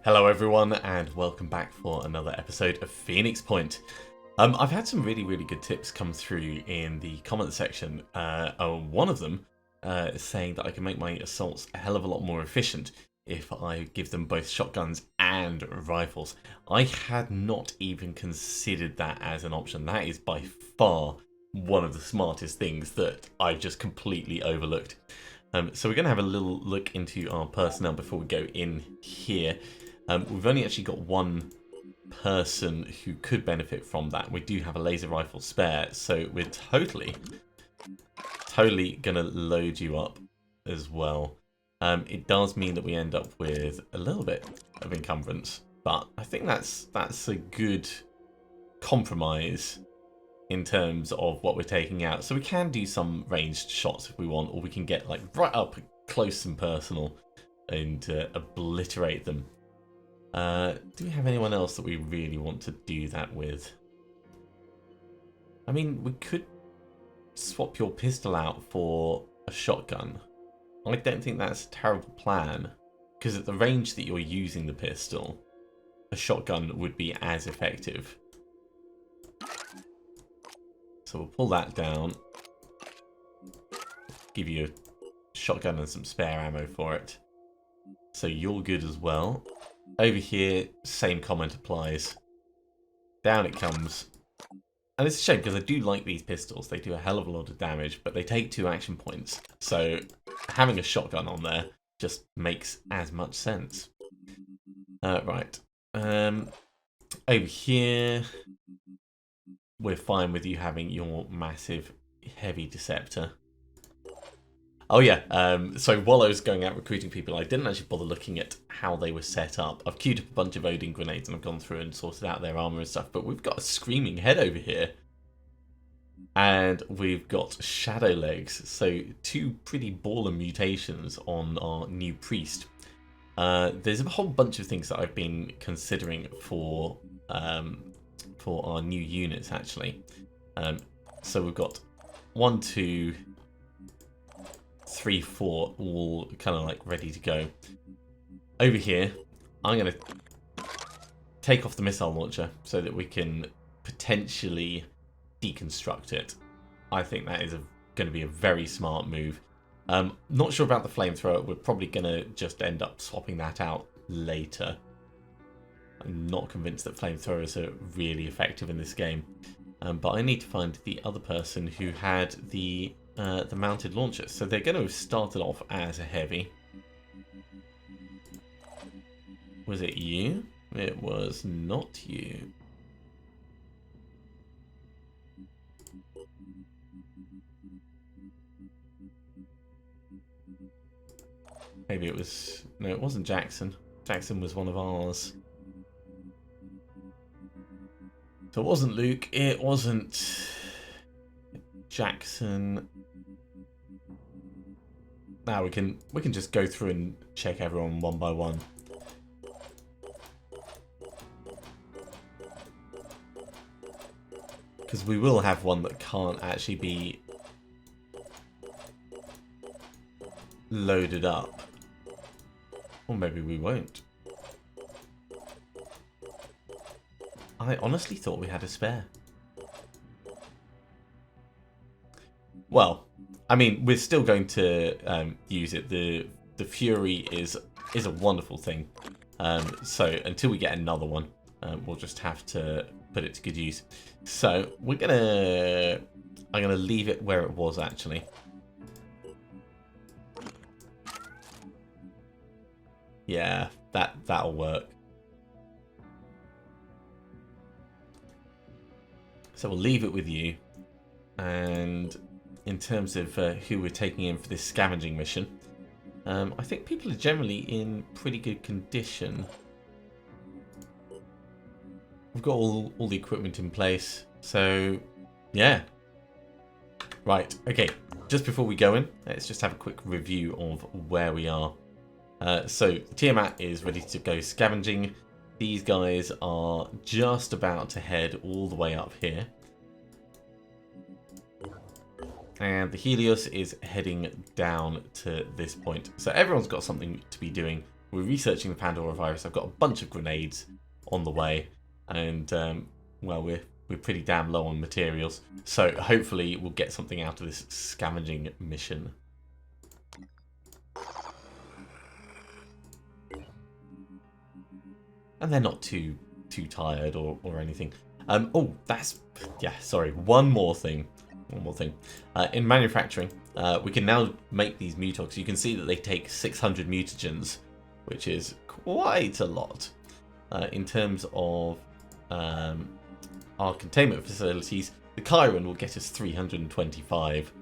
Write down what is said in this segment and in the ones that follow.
Hello everyone and welcome back for another episode of Phoenix Point. I've had some really good tips come through in the comment section. One of them is saying that I can make my assaults a hell of a lot more efficient if I give them both shotguns and rifles. I had not even considered that as an option. That is by far one of the smartest things that I've just completely overlooked. So we're going to have a little look into our personnel before we go in here. We've only actually got one person who could benefit from that. We do have a laser rifle spare, so we're totally going to load you up as well. It does mean that we end up with a little bit of encumbrance, but I think that's a good compromise in terms of what we're taking out. So we can do some ranged shots if we want, or we can get like right up close and personal and obliterate them. Do we have anyone else that we really want to do that with? I mean, we could swap your pistol out for a shotgun. I don't think that's a terrible plan, because at the range that you're using the pistol, a shotgun would be as effective. So we'll pull that down, give you a shotgun and some spare ammo for it. So you're good as well. Over here, same comment applies. Down it comes. And it's a shame because I do like these pistols. They do a hell of a lot of damage, but they take 2 action points. So having a shotgun on there just makes as much sense. Right. Over here, we're fine with you having your massive heavy Deceptor. Oh yeah, so while I was going out recruiting people, I didn't actually bother looking at how they were set up. I've queued up a bunch of Odin grenades and I've gone through and sorted out their armor and stuff, but we've got a Screaming Head over here. And we've got Shadow Legs, so 2 pretty baller mutations on our new Priest. There's a whole bunch of things that I've been considering for our new units, actually. So we've got 1, 2... 3, 4, all kind of like ready to go. Over here, I'm going to take off the missile launcher so that we can potentially deconstruct it. I think that is going to be a very smart move. Not sure about the flamethrower. We're probably going to just end up swapping that out later. I'm not convinced that flamethrowers are really effective in this game. But I need to find the other person who had the mounted launchers. So they're going to have started off as a heavy. Was it you? It was not you. Maybe it was... No, it wasn't Jackson. Jackson was one of ours. So it wasn't Luke. It wasn't Jackson. Now we can just go through and check everyone one by one. Because we will have one that can't actually be loaded up. Or maybe we won't. I honestly thought we had a spare. Well, I mean, we're still going to use it. The Fury is a wonderful thing. So until we get another one, we'll just have to put it to good use. So I'm gonna leave it where it was actually. Yeah, that'll work. So we'll leave it with you. And in terms of who we're taking in for this scavenging mission, I think people are generally in pretty good condition. We've got all the equipment in place, so yeah. Right, okay, just before we go in, let's just have a quick review of where we are. So Tiamat is ready to go scavenging. These guys are just about to head all the way up here. And the Helios is heading down to this point. So everyone's got something to be doing we're researching the Pandora virus. I've got a bunch of grenades on the way, and well, we're pretty damn low on materials. So hopefully we'll get something out of this scavenging mission. And they're not too tired or anything. Oh, sorry. One more thing. In manufacturing, we can now make these mutogs. You can see that they take 600 mutagens, which is quite a lot. In terms of our containment facilities, the Chiron will get us 325.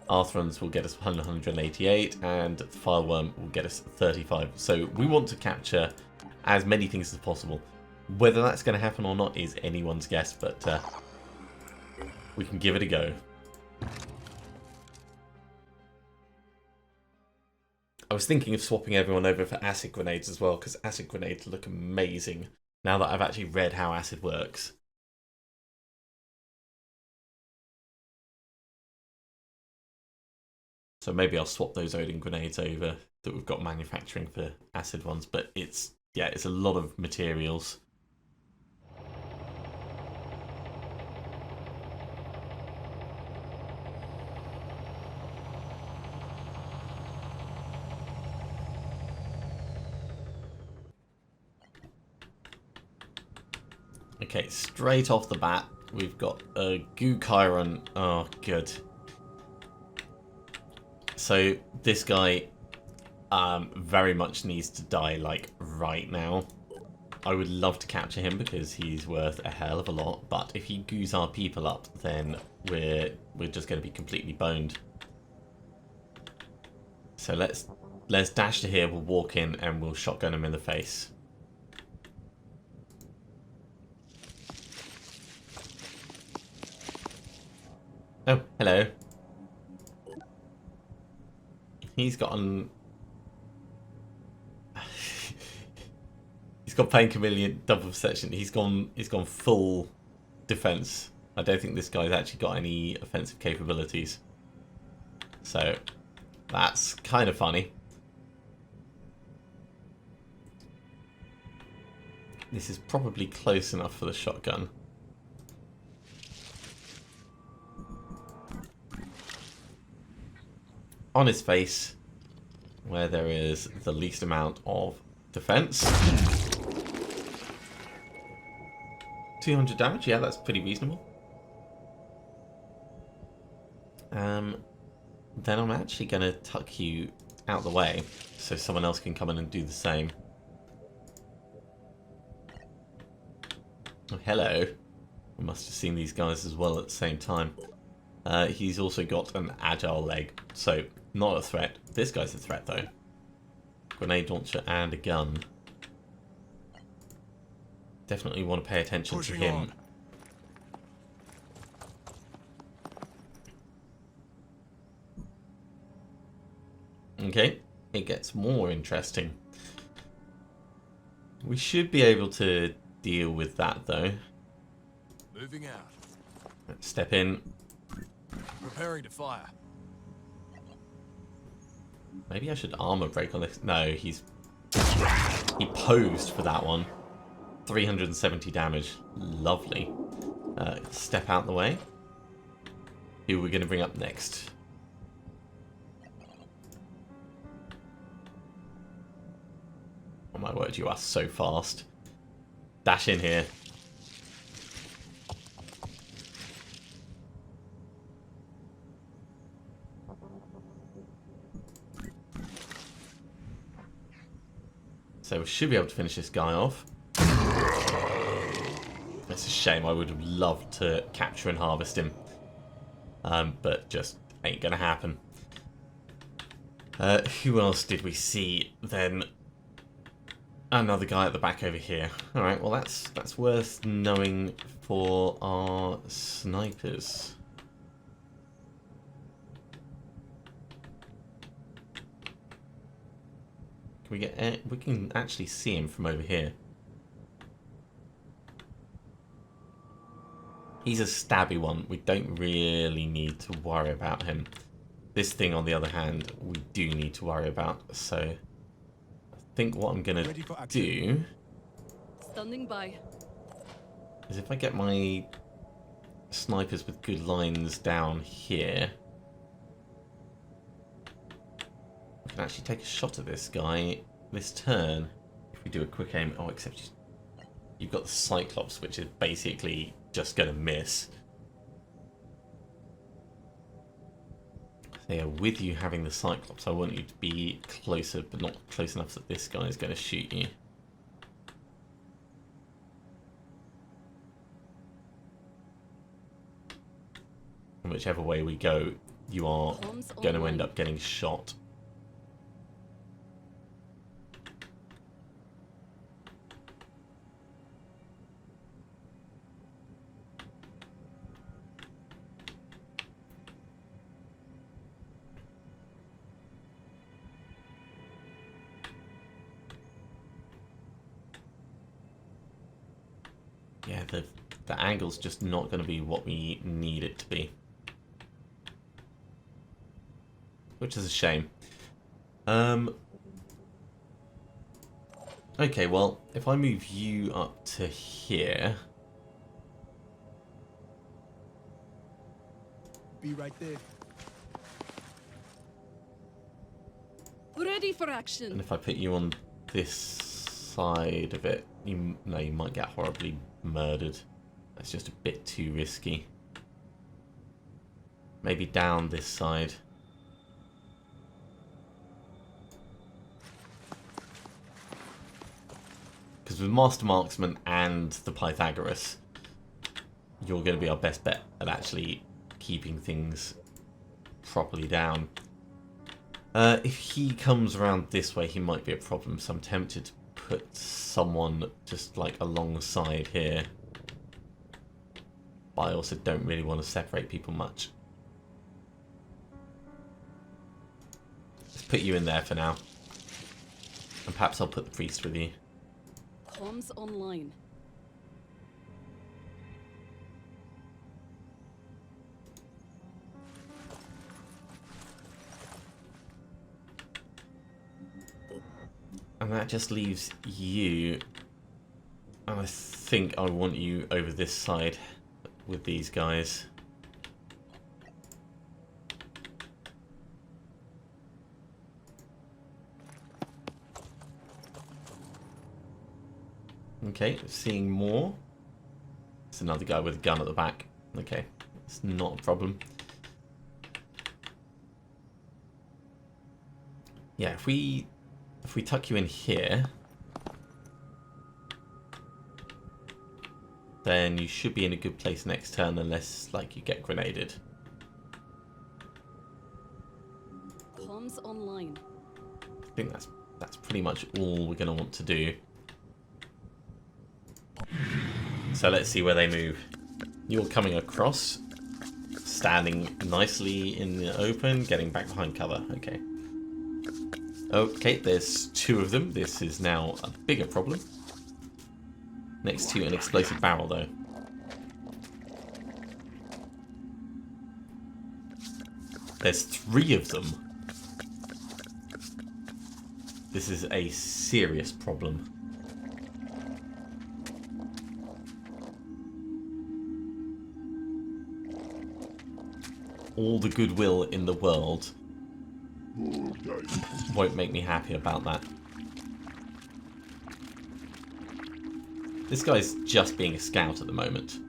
Arthrons will get us 188, and the Fireworm will get us 35. So we want to capture as many things as possible. Whether that's going to happen or not is anyone's guess, but we can give it a go. I was thinking of swapping everyone over for acid grenades as well, because acid grenades look amazing now that I've actually read how acid works. So maybe I'll swap those Odin grenades over that we've got manufacturing for acid ones, but it's a lot of materials. Okay, straight off the bat, we've got a Goo Chiron. Oh, good. So this guy very much needs to die, like, right now. I would love to capture him because he's worth a hell of a lot, but if he goos our people up, then we're just going to be completely boned. So let's dash to here, we'll walk in, and we'll shotgun him in the face. Oh, hello. He's got he's got Pain Chameleon double perception. He's gone full defense. I don't think this guy's actually got any offensive capabilities. So that's kind of funny. This is probably close enough for the shotgun. On his face, where there is the least amount of defense. 200 damage, yeah, that's pretty reasonable. Then I'm actually going to tuck you out the way so someone else can come in and do the same. Oh, hello. I must have seen these guys as well at the same time. He's also got an agile leg, so not a threat. This guy's a threat, though. Grenade launcher and a gun. Definitely want to pay attention to him. Okay, it gets more interesting. We should be able to deal with that, though. Moving out. Let's step in. Preparing to fire. Maybe I should armor break on this. No, he posed for that one. 370 damage. Lovely. Step out the way. Who are we going to bring up next? Oh my word, you are so fast. Dash in here. So we should be able to finish this guy off. It's a shame. I would have loved to capture and harvest him. But just ain't gonna happen. Who else did we see then? Another guy at the back over here. Alright, well that's worth knowing for our snipers. We can actually see him from over here. He's a stabby one. We don't really need to worry about him. This thing, on the other hand, we do need to worry about. So I think what I'm gonna Ready for action. do Standing by. is if I get my snipers with good lines down here, I can actually take a shot at this guy this turn if we do a quick aim. Oh, except you've got the Cyclops, which is basically just going to miss. So yeah, with you having the Cyclops, I want you to be closer, but not close enough that this guy is going to shoot you. And whichever way we go, you are going to end up getting shot. Yeah, the angle's just not going to be what we need it to be. Which is a shame. Okay, well, if I move you up to here... Be right there. Ready for action. And if I put you on this side of it, you might get horribly murdered. That's just a bit too risky. Maybe down this side. Because with Master Marksman and the Pythagoras, you're going to be our best bet at actually keeping things properly down. If he comes around this way, he might be a problem, so I'm tempted to put someone just like alongside here. But I also don't really want to separate people much. Let's put you in there for now. And perhaps I'll put the priest with you. Comms online. And that just leaves you. And I think I want you over this side with these guys. Okay, seeing more. It's another guy with a gun at the back. Okay, it's not a problem. Yeah, if we tuck you in here, then you should be in a good place next turn, unless like you get grenaded. Comms online. I think that's pretty much all we're going to want to do. So let's see where they move. You're coming across, standing nicely in the open, getting back behind cover. Okay. Okay, there's two of them. This is now a bigger problem. Next to an explosive barrel, though. There's three of them. This is a serious problem. All the goodwill in the world won't make me happy about that. This guy's just being a scout at the moment.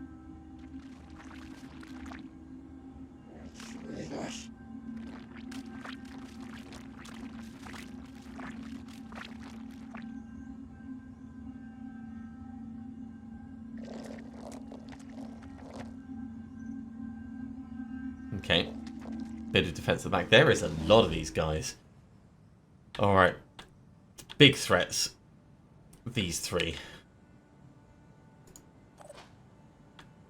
Okay. Bit of defense at the back. There is a lot of these guys. Alright. Big threats. These three.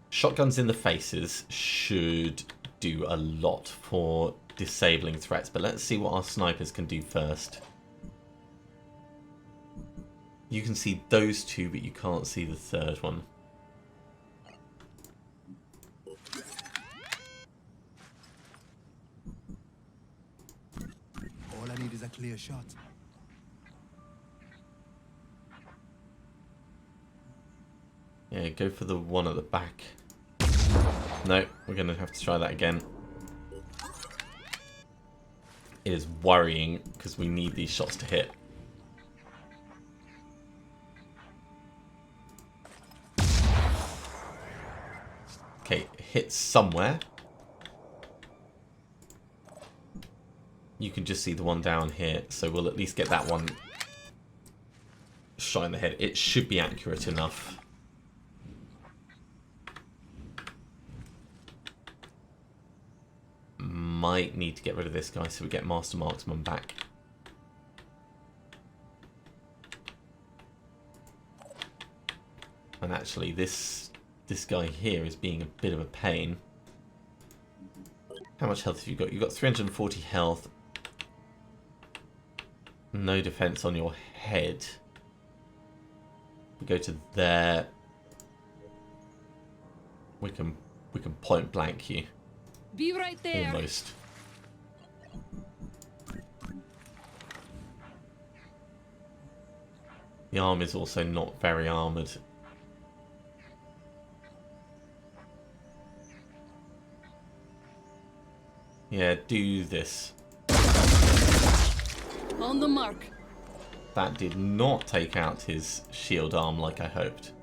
Shotguns in the faces should do a lot for disabling threats, but let's see what our snipers can do first. You can see those two, but you can't see the third one. All I need is a clear shot. Yeah, go for the one at the back. No, we're going to have to try that again. It is worrying because we need these shots to hit. Okay, hit somewhere. You can just see the one down here, so we'll at least get that one shot in the head. It should be accurate enough. Might need to get rid of this guy so we get Master Marksman back. And actually this guy here is being a bit of a pain. How much health have you got? You've got 340 health. No defense on your head. We go to there. We can point blank you. Be right there. Almost. The arm is also not very armoured. Yeah, do this. On the mark. That did not take out his shield arm like I hoped.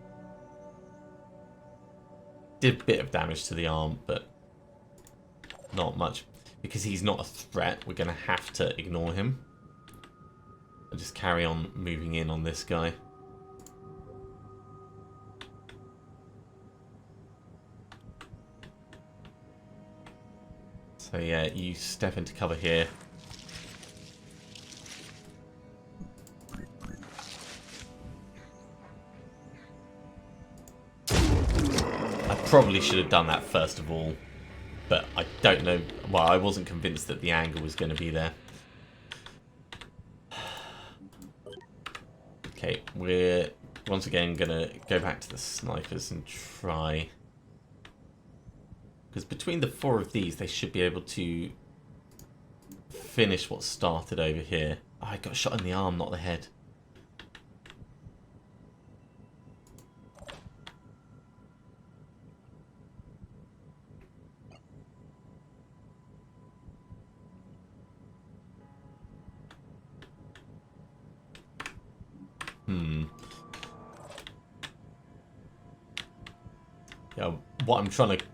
Did a bit of damage to the arm, but not much. Because he's not a threat, we're going to have to ignore him. And just carry on moving in on this guy. So yeah, you step into cover here. I probably should have done that first of all, but I don't know. Well, I wasn't convinced that the angle was going to be there. Okay, we're once again going to go back to the snipers and try. Because between the 4 of these, they should be able to finish what started over here. Oh, I got shot in the arm, not the head. Yeah, what I'm trying to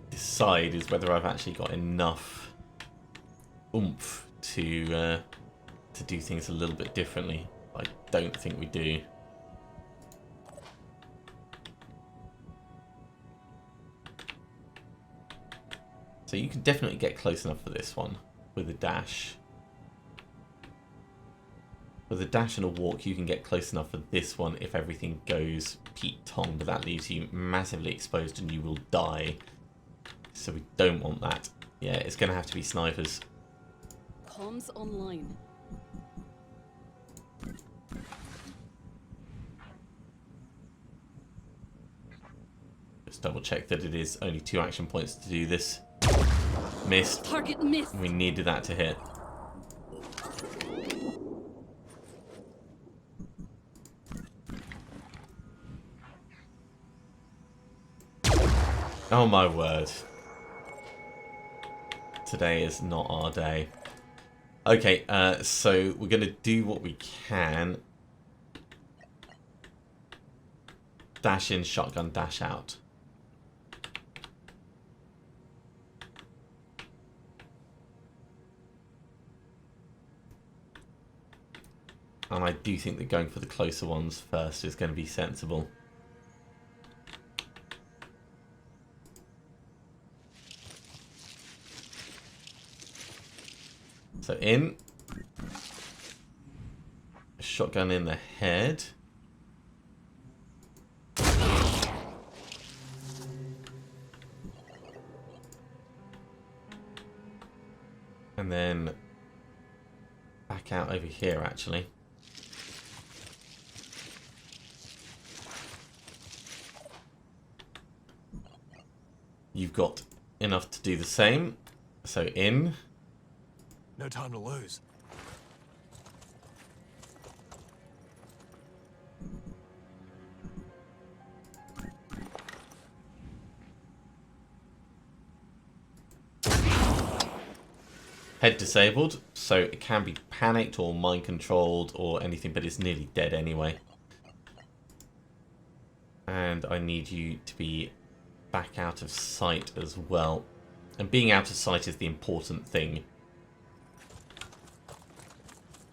decide is whether I've actually got enough oomph to do things a little bit differently. I don't think we do. So you can definitely get close enough for this one with a dash. With a dash and a walk, you can get close enough for this one if everything goes Pete Tong, but that leaves you massively exposed and you will die. So we don't want that. Yeah, it's going to have to be snipers. Comms online. Just double check that it is only 2 action points to do this. Missed. Target missed. We needed that to hit. Oh my word. Today is not our day. Okay, so we're going to do what we can. Dash in, shotgun, dash out. And I do think that going for the closer ones first is going to be sensible. So in. Shotgun in the head. And then back out over here actually. You've got enough to do the same. So in. No time to lose. head disabled, so it can be panicked or mind controlled or anything, but it's nearly dead anyway. And I need you to be back out of sight as well. And being out of sight is the important thing,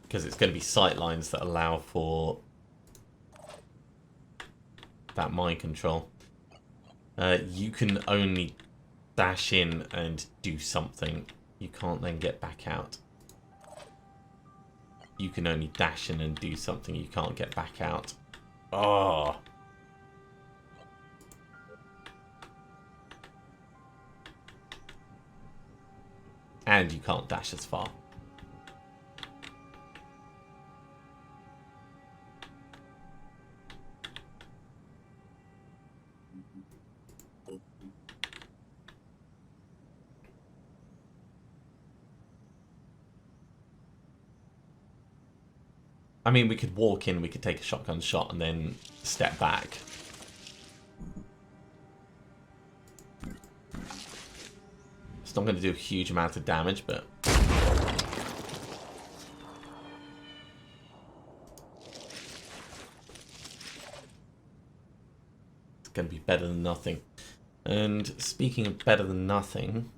because it's going to be sight lines that allow for that mind control. You can only dash in and do something. You can't then get back out. You can only dash in and do something. You can't get back out. Oh. And you can't dash as far. I mean, we could walk in, we could take a shotgun shot and then step back. It's not going to do a huge amount of damage, but... it's going to be better than nothing. And speaking of better than nothing...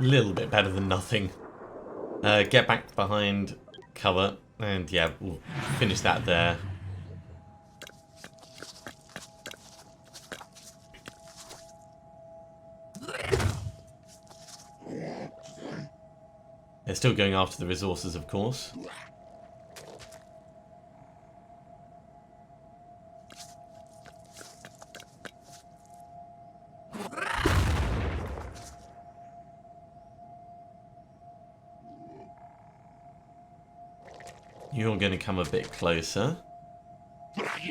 little bit better than nothing. Get back behind cover, and yeah, we'll finish that there. They're still going after the resources, of course. You're going to come a bit closer.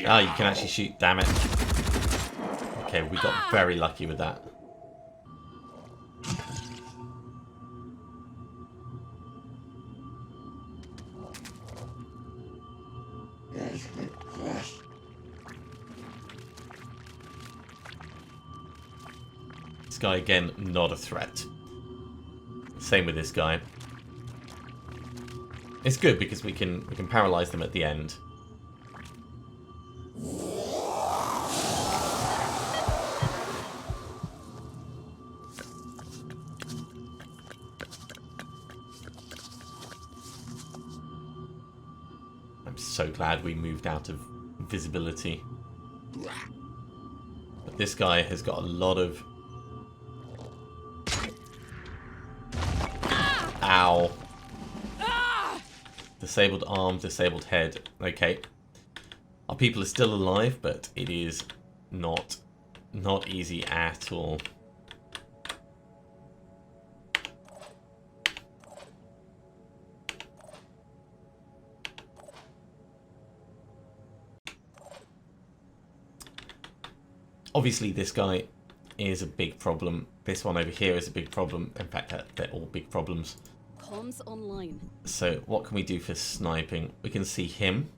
Ah, you can actually shoot, damn it. Okay, we got very lucky with that. This guy, again, not a threat. Same with this guy. It's good because we can paralyze them at the end. I'm so glad we moved out of visibility. But this guy has got a lot of... ow. Disabled arm, disabled head. Okay. Our people are still alive, but it is not easy at all. Obviously, this guy is a big problem. This one over here is a big problem. In fact, they're all big problems. Comms online. So what can we do for sniping? We can see him.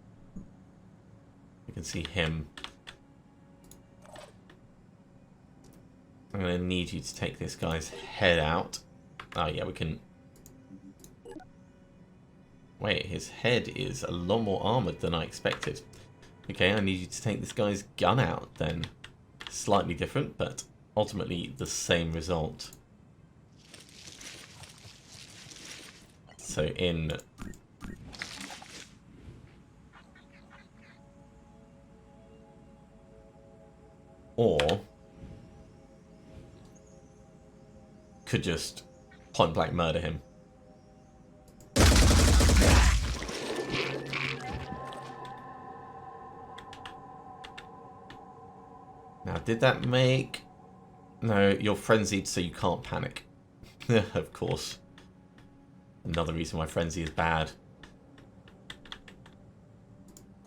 We can see him. I'm going to need you to take this guy's head out. Oh yeah, we can... wait, his head is a lot more armoured than I expected. Okay, I need you to take this guy's gun out then. Slightly different, but ultimately the same result. So in... or... could just point blank murder him. Now, did that make... no, you're frenzied so you can't panic. Of course. Another reason why frenzy is bad.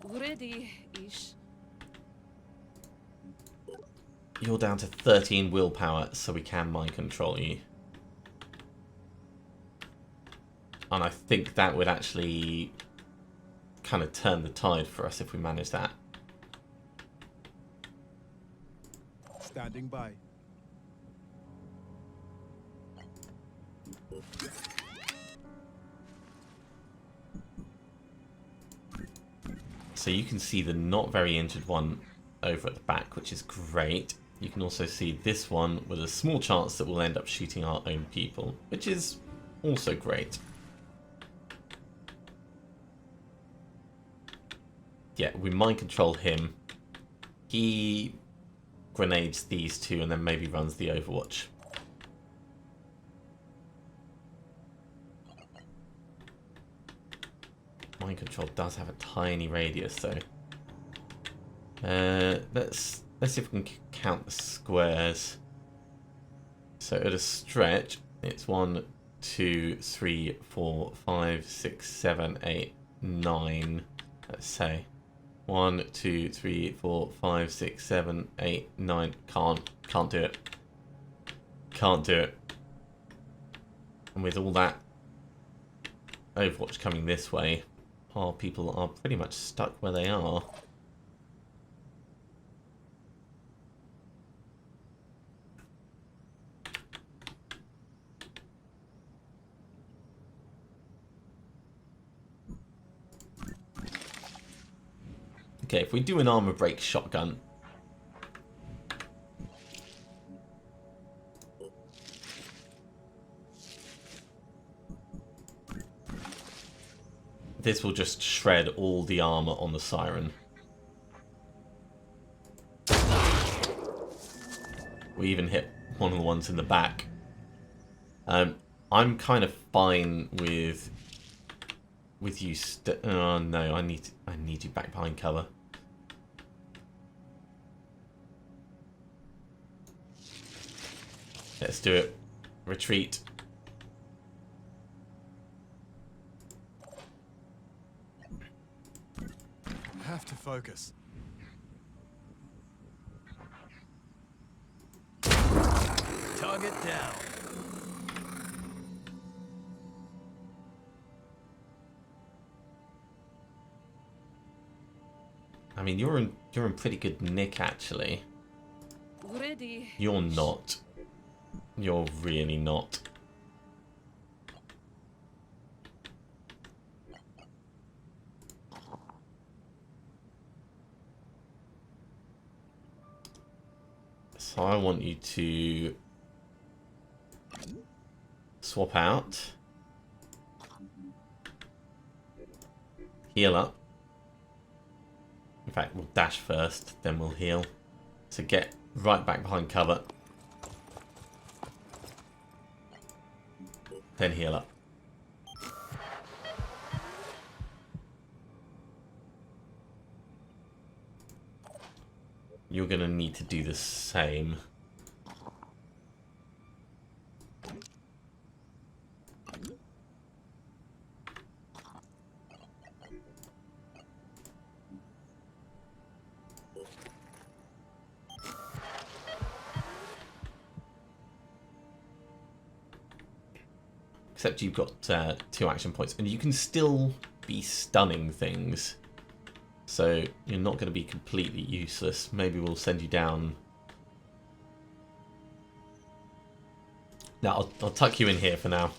Ready-ish. You're down to 13 willpower, so we can mind control you. And I think that would actually kind of turn the tide for us if we manage that. Standing by. So you can see the not very injured one over at the back, which is great. You can also see this one with a small chance that we'll end up shooting our own people, which is also great. Yeah, we mind control him. He grenades these two and then maybe runs the Overwatch. Mind control does have a tiny radius though. Let's see if we can count the squares. So at a stretch, it's 1, 2, 3, 4, 5, 6, 7, 8, 9. Let's say 1, 2, 3, 4, 5, 6, 7, 8, 9. Can't do it. Can't do it. And with all that Overwatch coming this way, our people are pretty much stuck where they are. Okay, if we do an armor break shotgun, this will just shred all the armor on the Siren. We even hit one of the ones in the back. I'm kind of fine with you. Oh no, I need you back behind cover. Let's do it. Retreat. Have to focus. Target down. I mean, you're in pretty good nick actually. Ready. You're not. You're really not. So I want you to swap out, heal up. In fact, we'll dash first, then we'll heal. So get right back behind cover. Then heal up. You're going to need to do the same. Except you've got 2 action points, and you can still be stunning things. So you're not going to be completely useless. Maybe we'll send you down. Now I'll tuck you in here for now.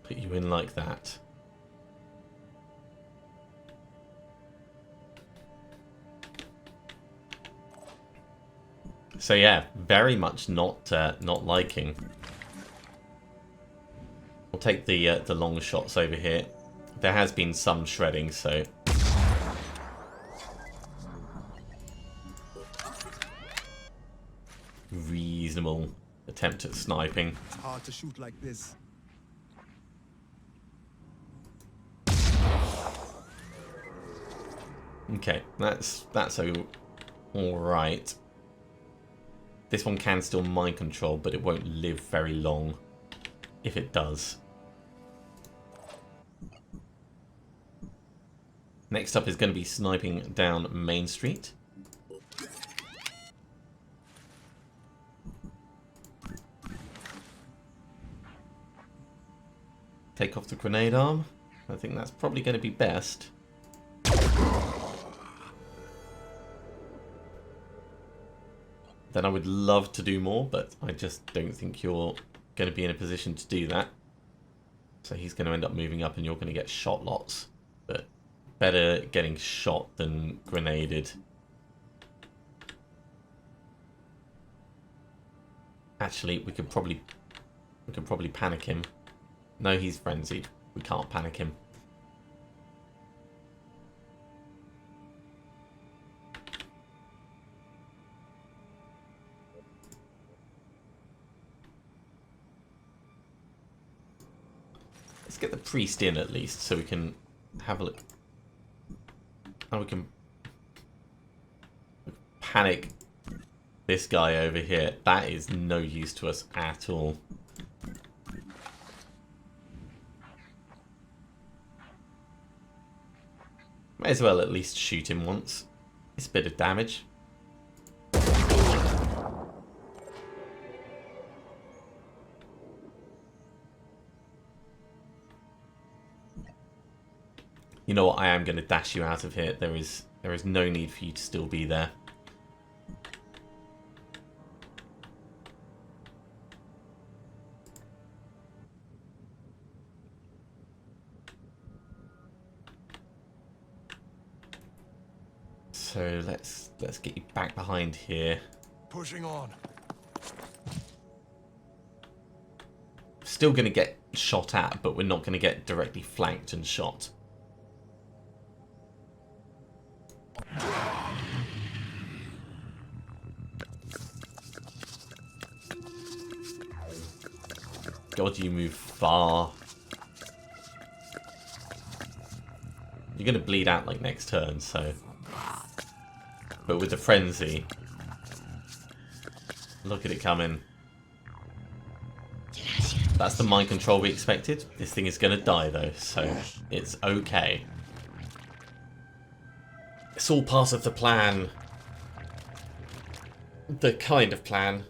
Put you in like that. So yeah, very much not liking. We'll take the long shots over here. There has been some shredding, so reasonable attempt at sniping. It's hard to shoot like this. Okay, that's all right. This one can still mind control, but it won't live very long if it does. Next up is going to be sniping down Main Street. Take off the grenade arm. I think that's probably going to be best. Then I would love to do more, but I just don't think you're going to be in a position to do that. So he's going to end up moving up and you're going to get shot lots. But better getting shot than grenaded. Actually, we could probably panic him. No, he's frenzied. We can't panic him. Let's get the priest in at least so we can have a look. And we can panic this guy over here. That is no use to us at all. May as well at least shoot him once. It's a bit of damage. You know what? I am going to dash you out of here. There is no need for you to still be there. So let's get you back behind here. Pushing on. Still going to get shot at, but we're not going to get directly flanked and shot. God, you move far. You're going to bleed out like next turn, so... But with the frenzy... Look at it coming. That's the mind control we expected. This thing is going to die, though, so it's okay. It's all part of the plan. The kind of plan.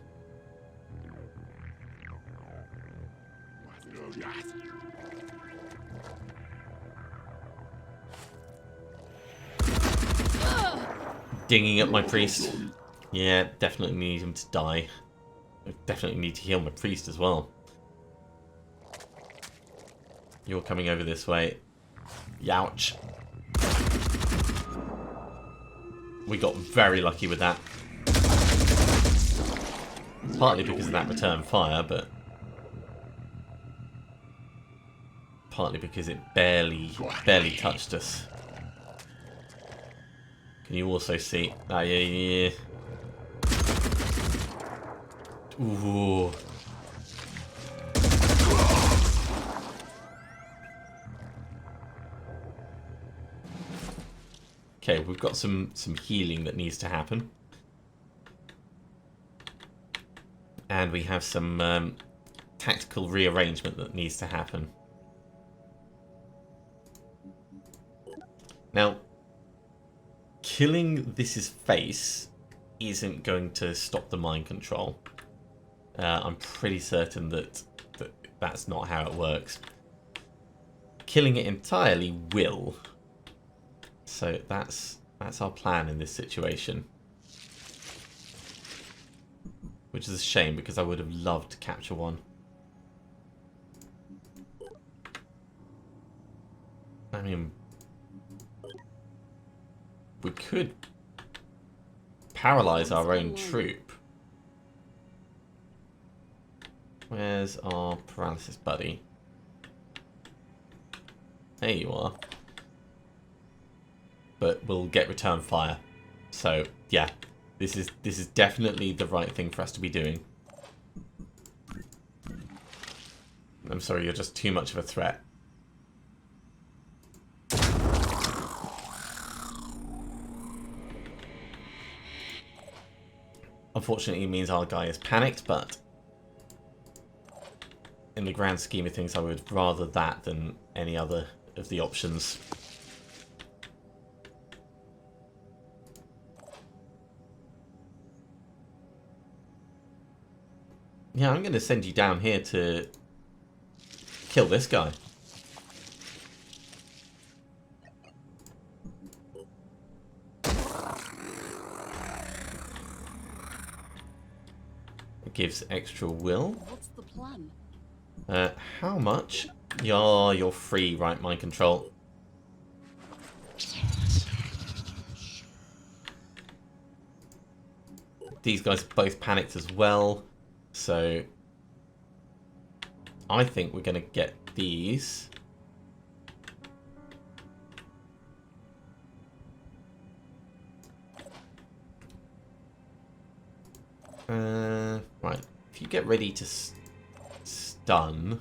Dinging up my priest. Yeah, definitely need him to die. I definitely need to heal my priest as well. You're coming over this way. Youch. We got very lucky with that. Partly because of that return fire, but... partly because it barely touched us. Can you also see? Ah, yeah. Ooh. Okay, we've got some healing that needs to happen. And we have some tactical rearrangement that needs to happen. Now, killing this face isn't going to stop the mind control. I'm pretty certain that that's not how it works. Killing it entirely will. So that's our plan in this situation. Which is a shame because I would have loved to capture one. I mean, we could paralyze our own troop. Where's our paralysis buddy? There you are. But we'll get return fire. So yeah, this is definitely the right thing for us to be doing. I'm sorry, you're just too much of a threat. Unfortunately, it means our guy is panicked, but in the grand scheme of things, I would rather that than any other of the options. Yeah, I'm going to send you down here to kill this guy. It gives extra will. What's the plan? How much? Yeah, you're free, right? Mind control. These guys are both panicked as well, so I think we're going to get these. Right, if you get ready to stun.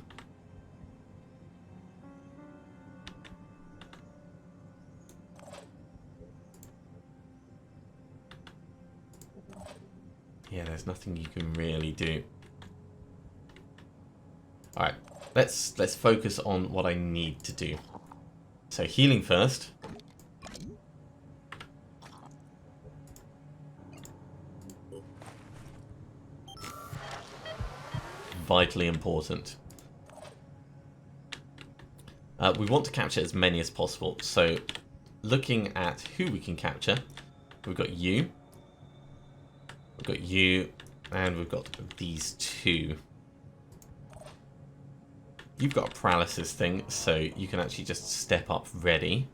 Yeah, there's nothing you can really do. Alright, let's focus on what I need to do. So healing first. Vitally important. We want to capture as many as possible. So looking at who we can capture, we've got you. We've got you, and we've got these two. You've got a paralysis thing, so you can actually just step up ready.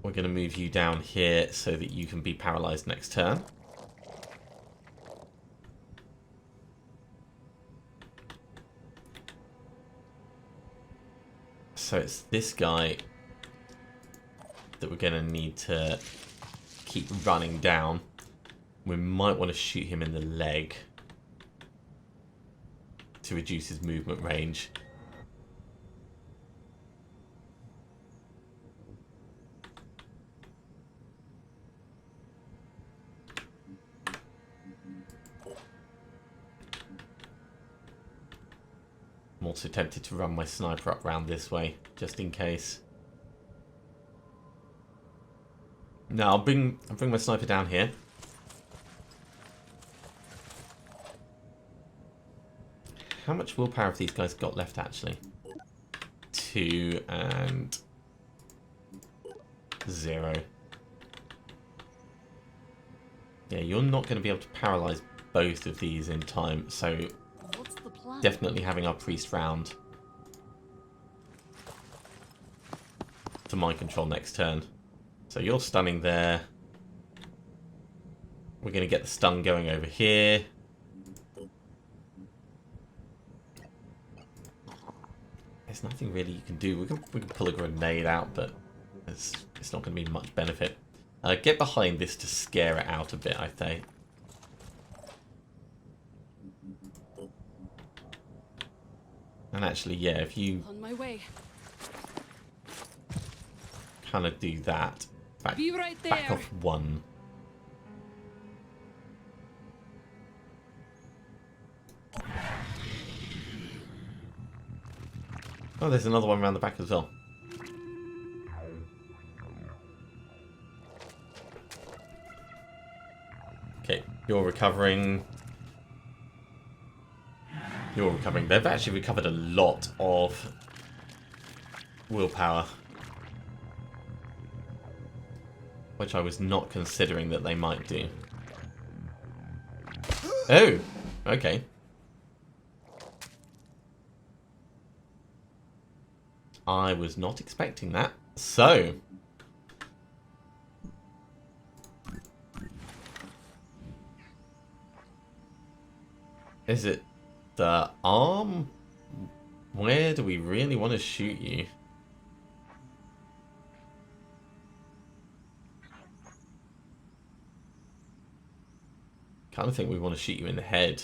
We're going to move you down here so that you can be paralyzed next turn. So it's this guy that we're going to need to keep running down. We might want to shoot him in the leg to reduce his movement range. I'm also tempted to run my sniper up round this way, just in case. No, I'll bring my sniper down here. How much willpower have these guys got left, actually? 2 and 0. Yeah, you're not going to be able to paralyze both of these in time, so What's the plan? definitely having our priest round to mind control next turn. So you're stunning there. We're going to get the stun going over here. There's nothing really you can do. We can pull a grenade out, but it's not going to be much benefit. Get behind this to scare it out a bit, I think. And actually, yeah, if you On my way. kind of do that, Be right back there. off 1. Oh, there's another one around the back as well. Okay, you're recovering. You're recovering. They've actually recovered a lot of willpower, which I was not considering that they might do. Oh, okay. I was not expecting that. So, is it the arm? Where do we really want to shoot you? Kind of think we want to shoot you in the head.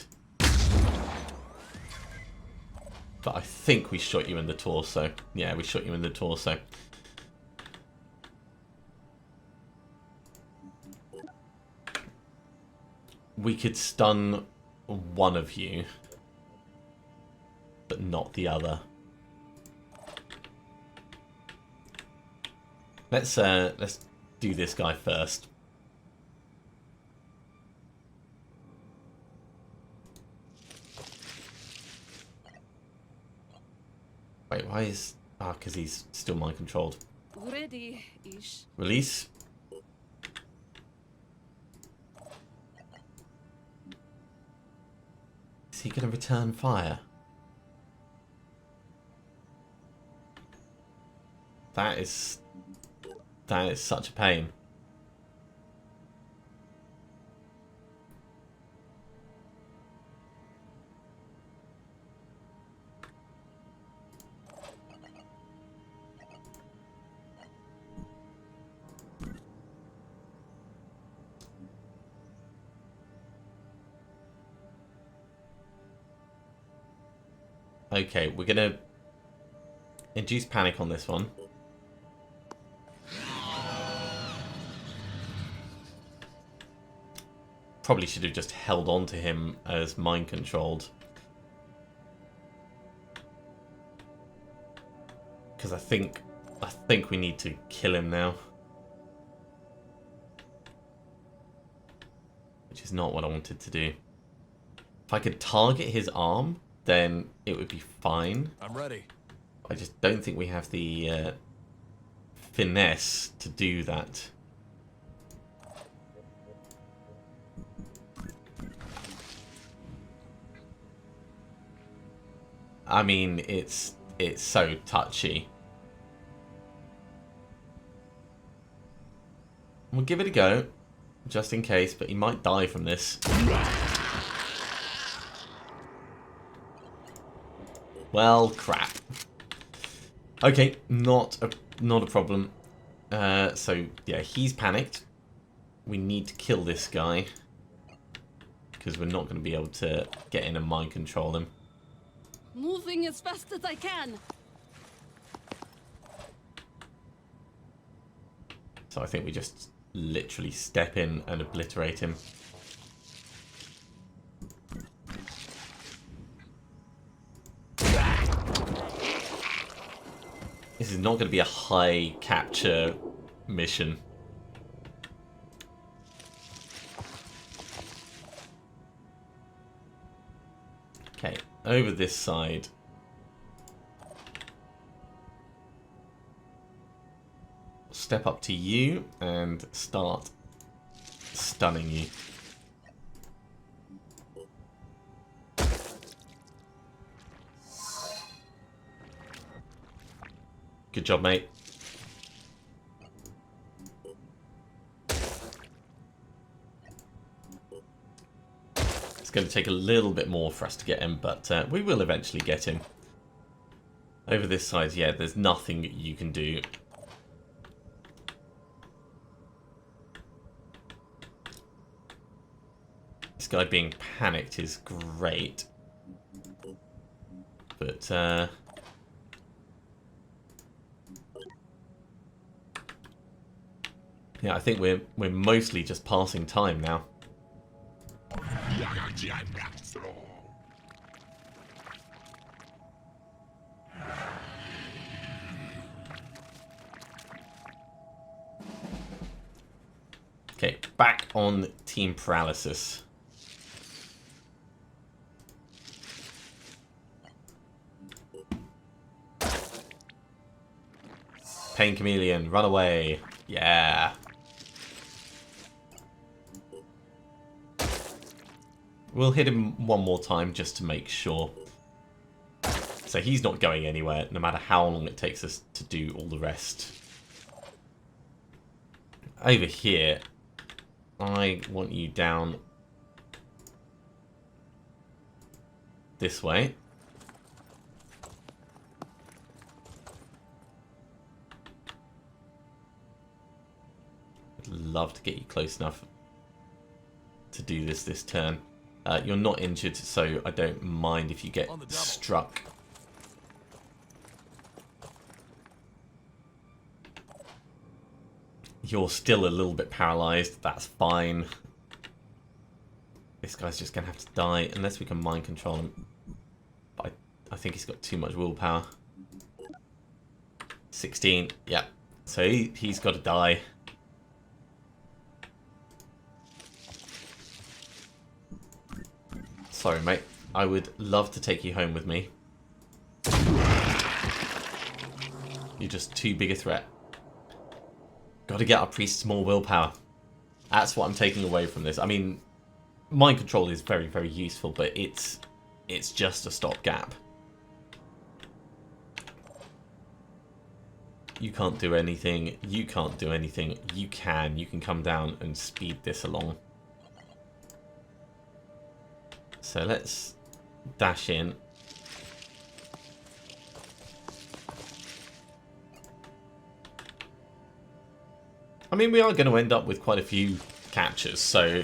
But I think we shot you in the torso. Yeah, we shot you in the torso. We could stun one of you, but not the other. Let's do this guy first. Wait, why is... Ah, because he's still mind controlled. Ready-ish. Release. Is he going to return fire? That is such a pain. Okay, we're gonna induce panic on this one. Probably should have just held on to him as mind controlled. Because I think we need to kill him now. Which is not what I wanted to do. If I could target his arm, then it would be fine. I'm ready. I just don't think we have the finesse to do that. I mean, it's so touchy. We'll give it a go, just in case, but he might die from this. Well, crap. Okay, not a problem. So yeah, he's panicked. We need to kill this guy because we're not going to be able to get in and mind control him. Moving as fast as I can. So I think we just literally step in and obliterate him. This is not going to be a high capture mission. Okay, over this side. Step up to you and start stunning you. Good job, mate. It's going to take a little bit more for us to get him, but we will eventually get him. Over this side, yeah, there's nothing you can do. This guy being panicked is great. But, yeah, I think we're mostly just passing time now. Okay, back on team paralysis. Pain Chameleon, run away. Yeah. We'll hit him one more time just to make sure. So he's not going anywhere, no matter how long it takes us to do all the rest. Over here, I want you down this way. I'd love to get you close enough to do this turn. You're not injured, so I don't mind if you get struck. You're still a little bit paralyzed. That's fine. This guy's just going to have to die unless we can mind control him. But I think he's got too much willpower. 16. Yeah. So he's got to die. Sorry, mate. I would love to take you home with me. You're just too big a threat. Got to get our priests more willpower. That's what I'm taking away from this. I mean, mind control is very, very useful, but it's just a stopgap. You can't do anything. You can't do anything. You can. You can come down and speed this along. So let's dash in. I mean, we are going to end up with quite a few captures, so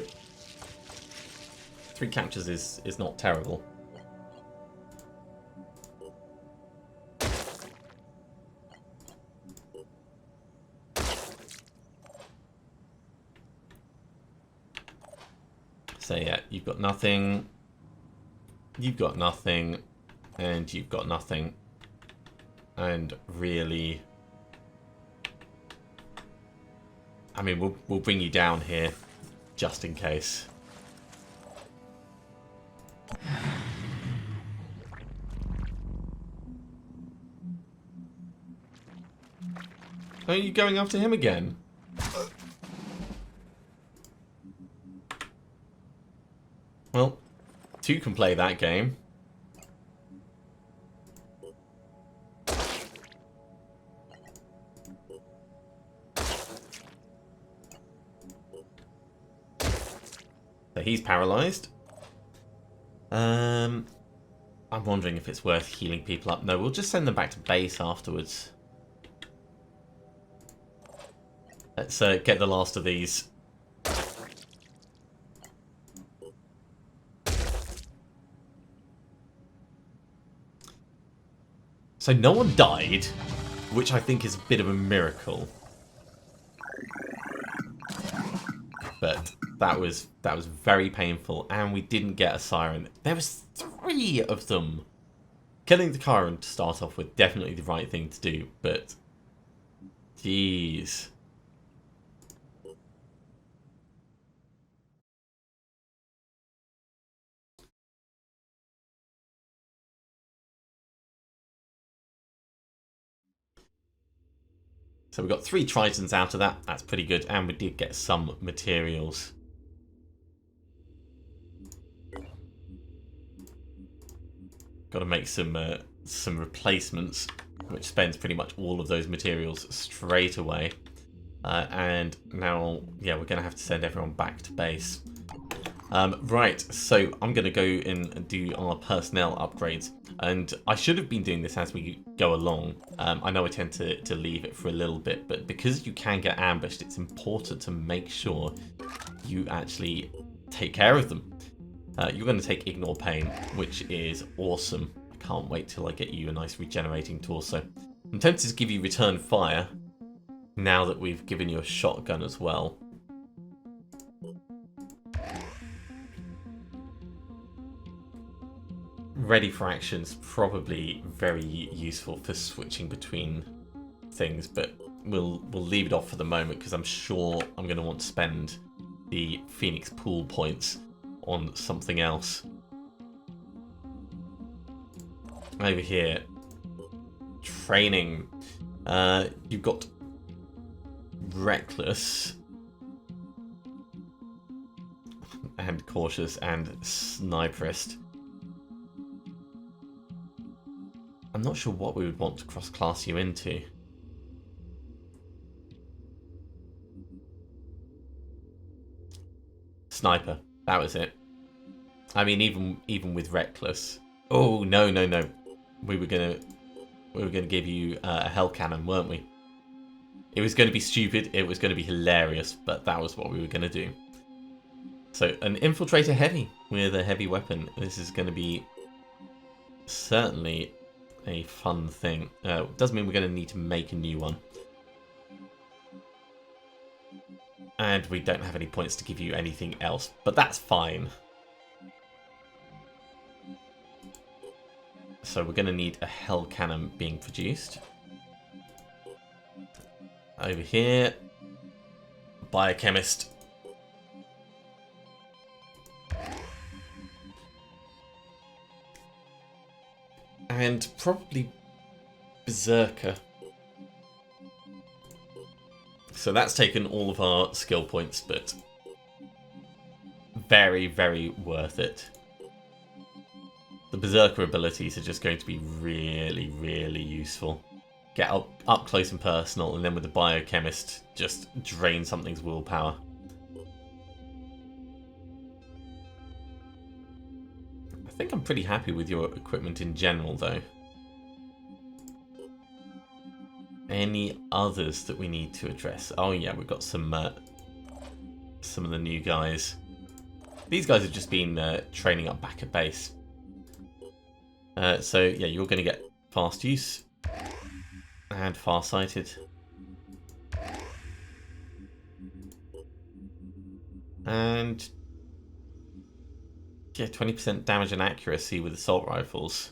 3 captures is not terrible. So yeah, you've got nothing, you've got nothing, and you've got nothing. And really, I mean, we'll bring you down here, just in case. Are you going after him again? Well, 2 can play that game. So he's paralyzed. I'm wondering if it's worth healing people up. No, we'll just send them back to base afterwards. Let's get the last of these. So no one died, which I think is a bit of a miracle. But that was very painful, and we didn't get a siren. There was 3 of them. Killing the Chiron to start off with, definitely the right thing to do, but jeez. So we got 3 Tritons out of that. That's pretty good, and we did get some materials. Got to make some replacements, which spends pretty much all of those materials straight away. And now, yeah, we're going to have to send everyone back to base. Right, so I'm going to go in and do our personnel upgrades. And I should have been doing this as we go along. I know I tend to leave it for a little bit, but because you can get ambushed, it's important to make sure you actually take care of them. You're going to take Ignore Pain, which is awesome. I can't wait till I get you a nice regenerating torso. I'm tempted to give you Return Fire, now that we've given you a shotgun as well. Ready for Action's probably very useful for switching between things, but we'll leave it off for the moment because I'm sure I'm going to want to spend the Phoenix Pool points on something else. Over here, training. You've got Reckless and Cautious and Sniperist. I'm not sure what we would want to cross-class you into. Sniper. That was it. I mean, even with Reckless. Oh no. We were gonna give you a Hell Cannon, weren't we? It was going to be stupid. It was going to be hilarious, but that was what we were going to do. So an Infiltrator Heavy with a heavy weapon. This is going to be certainly a fun thing. Does mean we're going to need to make a new one. And we don't have any points to give you anything else, but that's fine. So we're going to need a Hell Cannon being produced. Over here, biochemist. And probably berserker. So that's taken all of our skill points, but very, very worth it. The berserker abilities are just going to be really, really useful. Get up close and personal, and then with the biochemist, just drain something's willpower. I think I'm pretty happy with your equipment in general, though. Any others that we need to address? Oh yeah, we've got some of the new guys. These guys have just been training up back at base. So yeah, you're going to get fast use and far-sighted. And yeah, 20% damage and accuracy with assault rifles.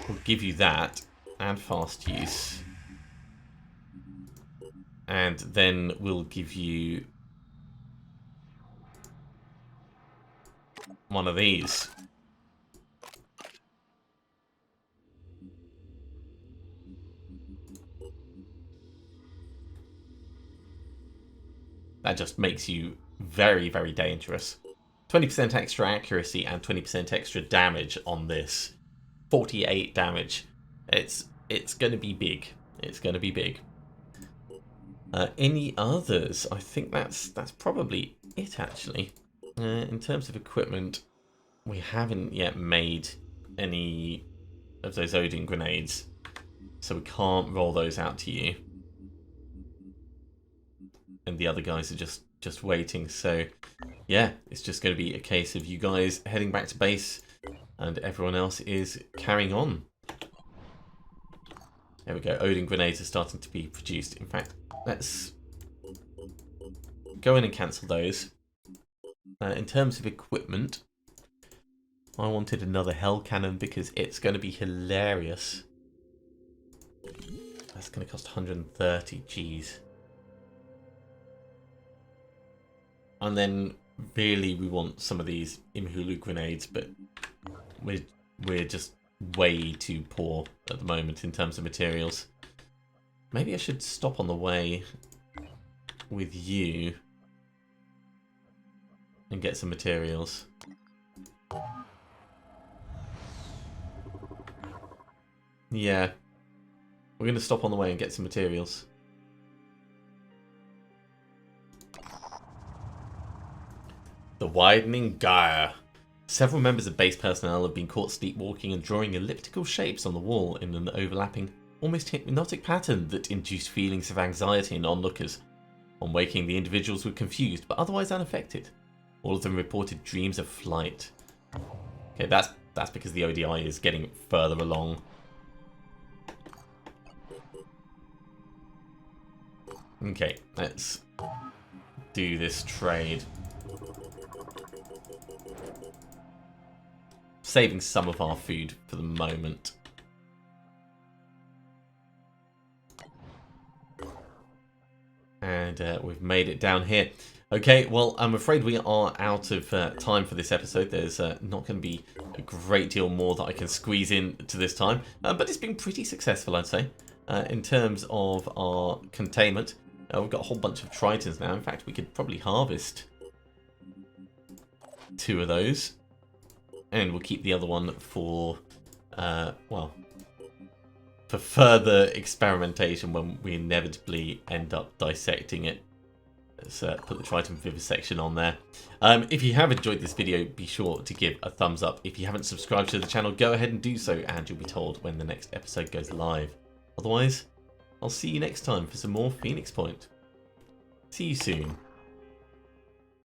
We'll give you that and fast use. And then we'll give you one of these. That just makes you very, very dangerous. 20% extra accuracy and 20% extra damage on this. 48 damage. It's going to be big. It's going to be big. Any others? I think that's probably it, actually. In terms of equipment, we haven't yet made any of those Odin grenades, so we can't roll those out to you. And the other guys are just waiting. So yeah, it's just going to be a case of you guys heading back to base, and everyone else is carrying on. There we go. Odin grenades are starting to be produced. In fact, let's go in and cancel those. In terms of equipment, I wanted another hell cannon because it's going to be hilarious. That's going to cost 130 G's. And then really we want some of these Imhulu grenades, but we're just way too poor at the moment in terms of materials. Maybe I should stop on the way with you and get some materials. Yeah, we're going to stop on the way and get some materials. The widening gyre. Several members of base personnel have been caught sleepwalking and drawing elliptical shapes on the wall in an overlapping, almost hypnotic pattern that induced feelings of anxiety in onlookers. On waking, the individuals were confused but otherwise unaffected. All of them reported dreams of flight. Okay, that's because the ODI is getting further along. Okay, let's do this trade. Saving some of our food for the moment. And we've made it down here. Okay, well, I'm afraid we are out of time for this episode. There's not going to be a great deal more that I can squeeze in to this time. But it's been pretty successful, I'd say. In terms of our containment, we've got a whole bunch of Tritons now. In fact, we could probably harvest 2 of those. And we'll keep the other one for, well, for further experimentation when we inevitably end up dissecting it. Let's put the Triton vivisection on there. If you have enjoyed this video, be sure to give a thumbs up. If you haven't subscribed to the channel, go ahead and do so, and you'll be told when the next episode goes live. Otherwise, I'll see you next time for some more Phoenix Point. See you soon.